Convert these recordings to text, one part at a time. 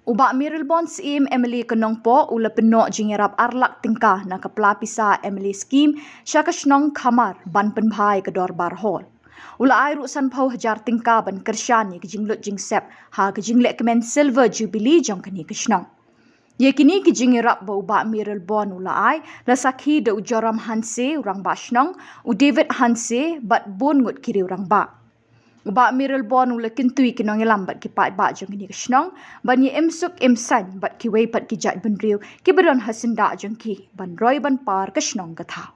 Ubak Miril Bonds im Emily Kenongpo ula penok jingerap arlak tingkah na kapelapisa Emily Scheme syakasnong kamar ban penbhai kedor barhol. Ula ai ruksan pau hajar tingkah ban kersyani kejinglut jingsep ha kejinglet kemen Silver Jubilee jong kani kesnong. Ye kini kejingirap ba ubak Miril Bond ula ai la sakhi da ujoram Hanse urang basnong u David Hanse bat bun ngut kiri urang ba. Ubak Miril Bond ula kintui kinong ilambat ki pat ba jong kini kesnong ban ye imsuk imsan bat ki wei pat ki jat benriu ki beron hasinda jong ki ban roy ban par kesnong gatha.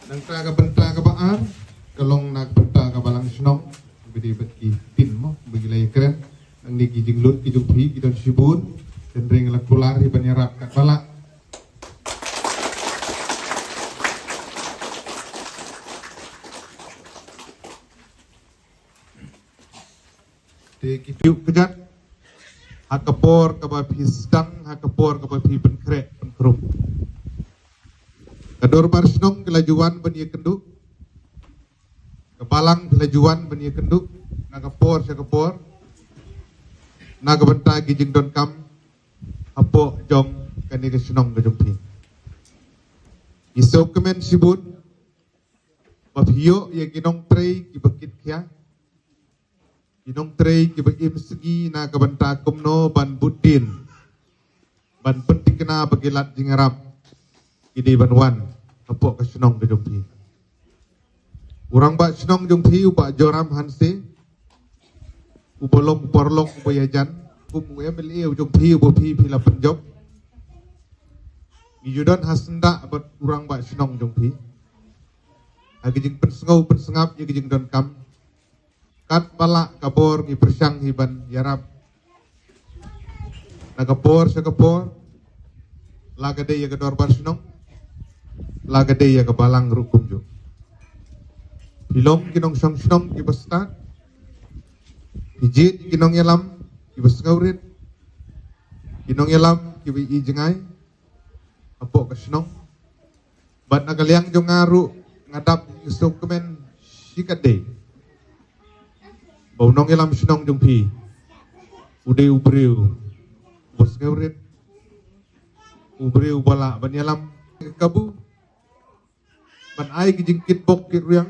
Nang traga benta ka baar, kalong nagbenta ka balang snong, bidi bet ki tin mo, bigilay keren, nang nigi jinglut ki jumpi ki don sibun, sendring lakular hi banyarap kat balak. Te ki piuk kejat, hakapor ka ba pisdang, hakapor ka ba pi penkrek penkrum. Kador barsnong kelajuan benia kenduk, kebalang kelajuan benia kenduk, nagapor syakapor, nagabenta gijing don kam, apo jong kani kesnong kejumpi. Isok kemen sibun, mabhiyo ya ginong trei kibakit kya, ginong trei kibakim segi nagabenta kumno ban budin, ban penting kena bagilat jingarap. Ini banwan apok ke senong ke jumpi. Urang bak senong jumpi ubak joram hanse. Ubolong porlong ubayajan. Umuya meliu jumpi ubopi pila penjob. Ijudon hasenda abat urang bak senong jumpi. Agijing pensengap ya gijing don kam. Kat balak kabor ngi persyang hiban yarap. Nagapor syakapor. Lagade ya kedor bar senong. Lagade ya kebalang rukum jo. Pilom kinong song snong ibastat. Hijit kinong yalam ibas ngaurit. Kinong yalam kibi ijengai. Apok kesnong. Bat nagaliang jo ngaru ngadap yusuk kemen sikade. Bau nong yalam snong jumpi. Ude ubriu. Ibas ngaurit. Ubriu bala ban yalam kabu. Ban ai kijingkit bok kiruyang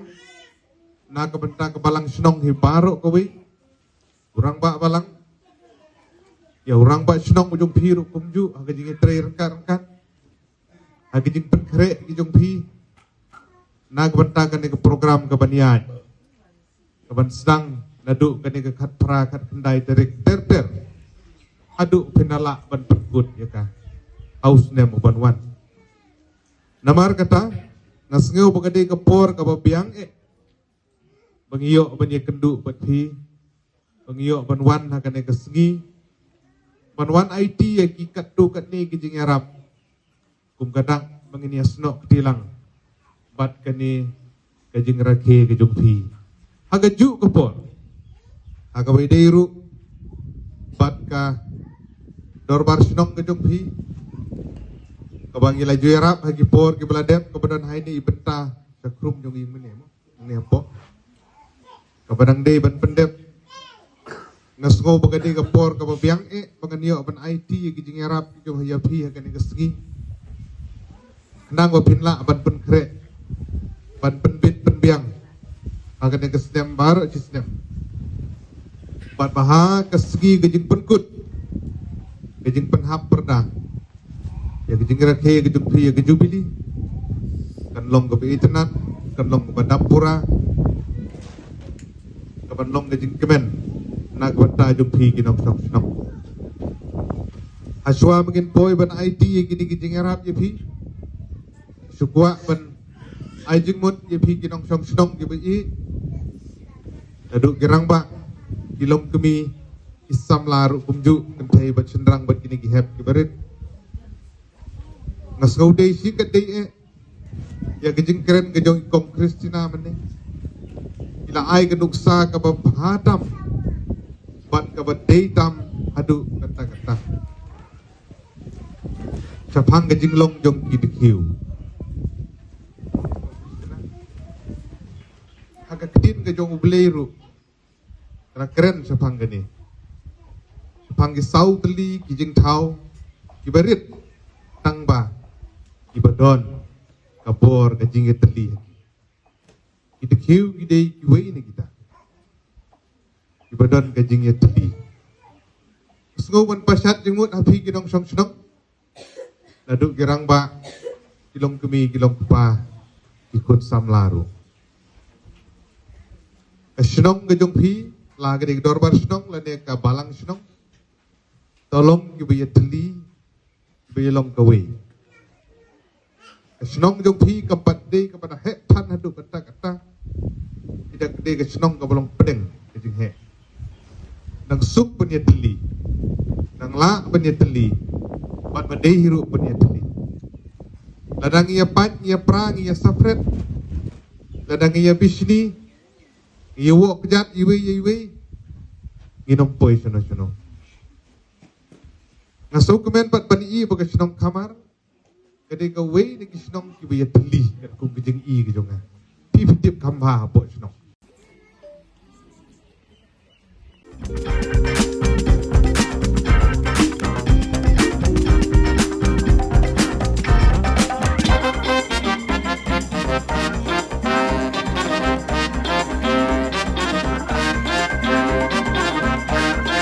na kabenta kebalang senong hi baro kowe urang ba balang ya urang ba senong ujung piru kumju agajing tre rengkan agajing penkre kijung pi na kabenta kan ke program kabanian kaban sedang nadu kan ke kat pra kat kendai terik ter adu penala ban perkut ya ka aus nem banwan namar kata nasngeu bagade kapor kababiang bangiyo banya kenduk bathi bangiyo banwan hakane kesngi banwan IT ya kikat tu kat ni kijing arab kum kadang mangini asno ketilang bat kani kajing rake kejumpi agaju kapor agawaideru bat ka dorbar snong kejumpi Kabang ila juerap hagi por ke beladep kebadan haini ibenta sakrum jong imene mo ni apa kabadang de ban pendep ngasngo bagade ka por ka babiang panganio ban IT gi jingerap jong hayapi hakane kesgi nang wa pinla ban penkre ban penbit penbiang hakane kesdem bar cisdem bat baha kesgi gejing penkut gejing penhap perda ya kejingrat ke kejumpi ya kejubili kan long ke internet kan long ke dapura kapan long ke jingkemen nak banta jumpi kinong snong haswa mungkin boy ban IT ya gini kejingrat ya pi sukwa ban ajingmut ya pi kinong snong ya pi aduk gerang ba kilong kemi isam laru kumju kentai bat cenderang bat kini gihep kibarit ngasngau day sikat day ya gejing keren gejong ikom Kristina mene ila ay genuksa kababhadam bat kabadaytam hadu kata-kata Sapang kajing long jong kidikiw. ke jong ubleiru. Karena keren sepang gini. Sepang gisau teli kijing tau kibarit tangba kibadon kabor kajing teli. Kita kiu gidei kiwe ini kita. Kibadon kajing teli. Sengawan pasyat jengmut hapi kinong song senong. Laduk girang ba kilong kemi kilong kupa ikut samlaru. Senong gejong pi lagi di dorbar senong lane ka balang senong. Tolong kibaya teli kibaya long kawe. Senong gejong pi keempat day kepada hek tan haduk kata tidak gede ke senong ke balong pedeng kejing hek. Nang sup punya teli. Nang la punya teli. Bat badai hirup punya teli. Ladang ia pat, ia perang, ia safret. Ladang ia bisni. Ia wak kejat, iwe. Nginompoi sono-sono. Ngasau kemen pat bani i baga senong kamar. Kadai ka wei niki senong kiba ia teli. Kat kong kejeng i kejonga. Pipitip kambah apa